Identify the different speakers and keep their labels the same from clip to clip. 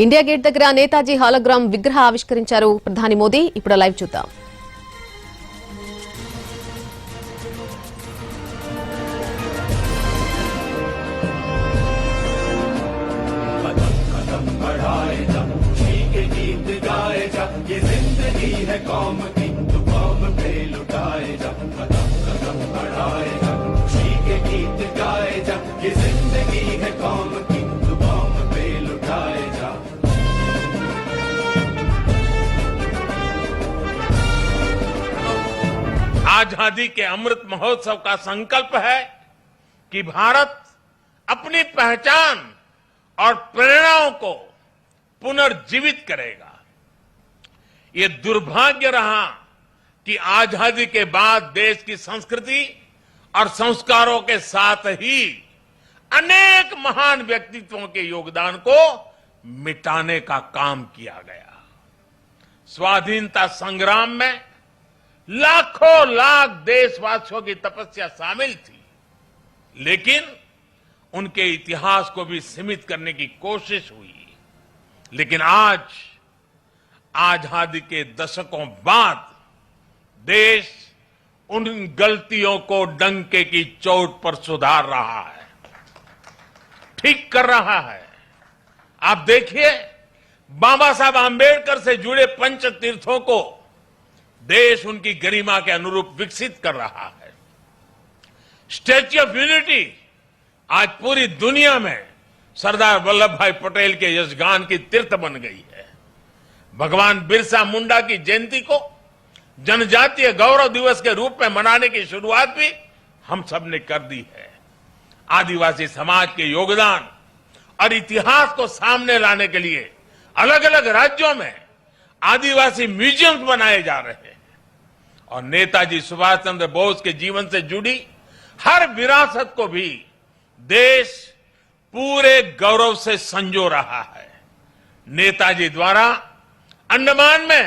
Speaker 1: India gate దగ్గర Netaji hologram విగ్రహ ఆవిష్కరించారు ప్రధాని మోదీ. ఇప్పుడు లైవ్ చూద్దాం.
Speaker 2: आजादी के अमृत महोत्सव का संकल्प है कि भारत अपनी पहचान और प्रेरणाओं को पुनर्जीवित करेगा. ये दुर्भाग्य रहा कि आजादी के बाद देश की संस्कृति और संस्कारों के साथ ही अनेक महान व्यक्तित्वों के योगदान को मिटाने का काम किया गया. स्वाधीनता संग्राम में लाखों लाख देशवासियों की तपस्या शामिल थी, लेकिन उनके इतिहास को भी सीमित करने की कोशिश हुई. लेकिन आज आजादी के दशकों बाद देश उन गलतियों को डंके की चोट पर सुधार रहा है, ठीक कर रहा है. आप देखिए, बाबा साहब आंबेडकर से जुड़े पंच तीर्थों को देश उनकी गरिमा के अनुरूप विकसित कर रहा है. स्टैच्यू ऑफ यूनिटी आज पूरी दुनिया में सरदार वल्लभ भाई पटेल के यशगान की तीर्थ बन गई है. भगवान बिरसा मुंडा की जयंती को जनजातीय गौरव दिवस के रूप में मनाने की शुरुआत भी हम सब ने कर दी है. आदिवासी समाज के योगदान और इतिहास को सामने लाने के लिए अलग अलग राज्यों में आदिवासी म्यूजियम्स बनाए जा रहे हैं और नेताजी सुभाष चंद्र बोस के जीवन से जुड़ी हर विरासत को भी देश पूरे गौरव से संजो रहा है. नेताजी द्वारा अंडमान में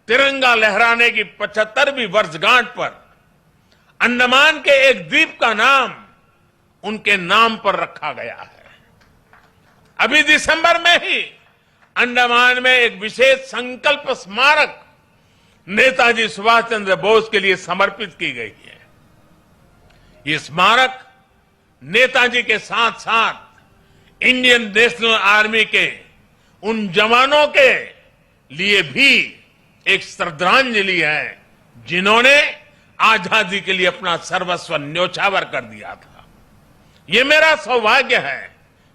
Speaker 2: तिरंगा लहराने की 75वीं वर्षगांठ पर अंडमान के एक द्वीप का नाम उनके नाम पर रखा गया है. अभी दिसंबर में ही अंडमान में एक विशेष संकल्प स्मारक नेताजी सुभाष चंद्र बोस के लिए समर्पित की गई है. ये स्मारक नेताजी के साथ साथ इंडियन नेशनल आर्मी के उन जवानों के लिए भी एक श्रद्धांजलि है जिन्होंने आजादी के लिए अपना सर्वस्व न्योछावर कर दिया था. ये मेरा सौभाग्य है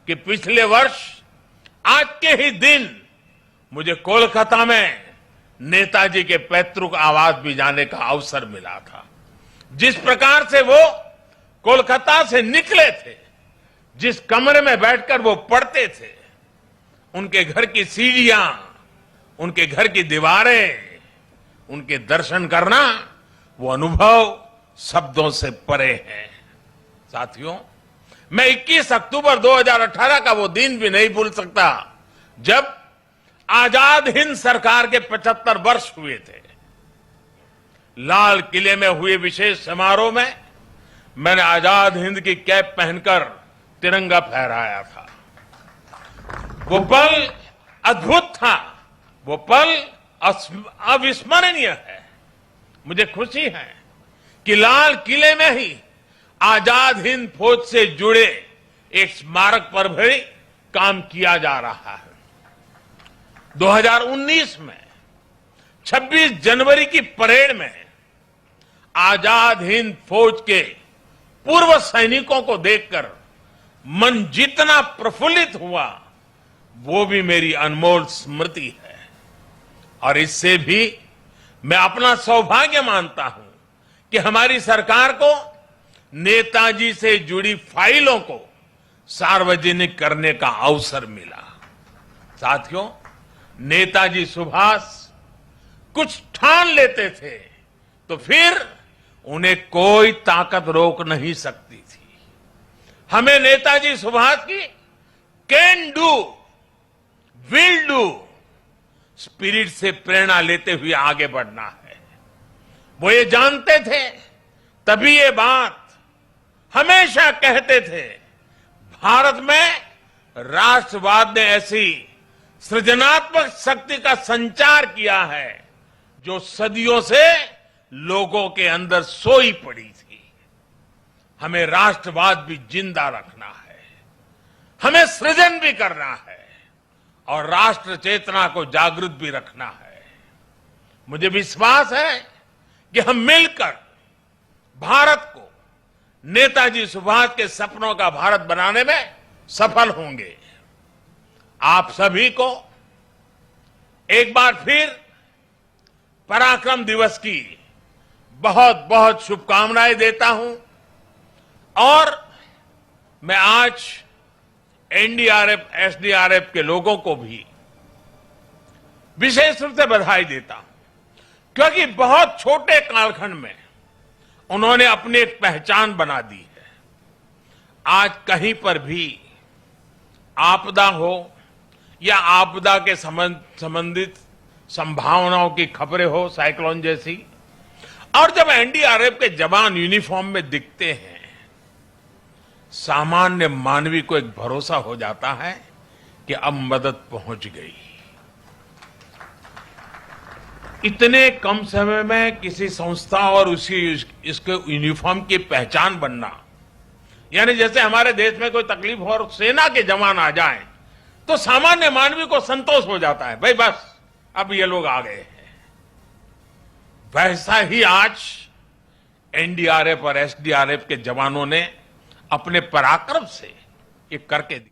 Speaker 2: कि पिछले वर्ष आज के ही दिन मुझे कोलकाता में नेताजी के पैतृक आवास भी जाने का अवसर मिला था. जिस प्रकार से वो कोलकाता से निकले थे, जिस कमरे में बैठकर वो पढ़ते थे, उनके घर की सीढ़ियां, उनके घर की दीवारें, उनके दर्शन करना, वो अनुभव शब्दों से परे है. साथियों, मैं 21 अक्टूबर 2018 का वो दिन भी नहीं भूल सकता जब आजाद हिंद सरकार के 75 वर्ष हुए थे. लाल किले में हुए विशेष समारोह में मैंने आजाद हिंद की कैप पहनकर तिरंगा फहराया था. वो पल अद्भुत था, वो पल अविस्मरणीय है. मुझे खुशी है कि लाल किले में ही आजाद हिंद फौज से जुड़े एक स्मारक पर भी काम किया जा रहा है. 2019 में 26 जनवरी की परेड में आजाद हिंद फौज के पूर्व सैनिकों को देखकर मन जितना प्रफुल्लित हुआ, वो भी मेरी अनमोल स्मृति है. और इससे भी मैं अपना सौभाग्य मानता हूं कि हमारी सरकार को नेताजी से जुड़ी फाइलों को सार्वजनिक करने का अवसर मिला. साथियों, नेताजी सुभाष कुछ ठान लेते थे तो फिर उन्हें कोई ताकत रोक नहीं सकती थी. हमें नेताजी सुभाष की can do, will do spirit से प्रेरणा लेते हुए आगे बढ़ना है. वो ये जानते थे, तभी ये बात हमेशा कहते थे, भारत में राष्ट्रवाद ने ऐसी सृजनात्मक शक्ति का संचार किया है जो सदियों से लोगों के अंदर सोई पड़ी थी। हमें राष्ट्रवाद भी जिंदा रखना है, हमें सृजन भी करना है और राष्ट्र चेतना को जागृत भी रखना है। मुझे विश्वास है कि हम मिलकर भारत को नेताजी सुभाष के सपनों का भारत बनाने में सफल होंगे। आप सभी को एक बार फिर पराक्रम दिवस की बहुत बहुत शुभकामनाएं देता हूं और मैं आज एनडीआरएफ, एसडीआरएफ के लोगों को भी विशेष रूप से बधाई देता हूं क्योंकि बहुत छोटे कालखंड में उन्होंने अपनी एक पहचान बना दी है। आज कहीं पर भी आपदा हो या आपदा के संबंधित संभावनाओं की खबरें हो, साइक्लोन जैसी, और जब एनडीआरएफ के जवान यूनिफॉर्म में दिखते हैं, सामान्य मानवी को एक भरोसा हो जाता है कि अब मदद पहुंच गई। इतने कम समय में किसी संस्था और इसके यूनिफॉर्म की पहचान बनना, यानी जैसे हमारे देश में कोई तकलीफ हो और सेना के जवान आ जाएं, तो सामान्य मानवी को संतोष हो जाता है, भाई बस अब ये लोग आ गए हैं। वैसा ही आज एनडीआरएफ और एसडीआरएफ के जवानों ने अपने पराक्रम से ये करके दिया।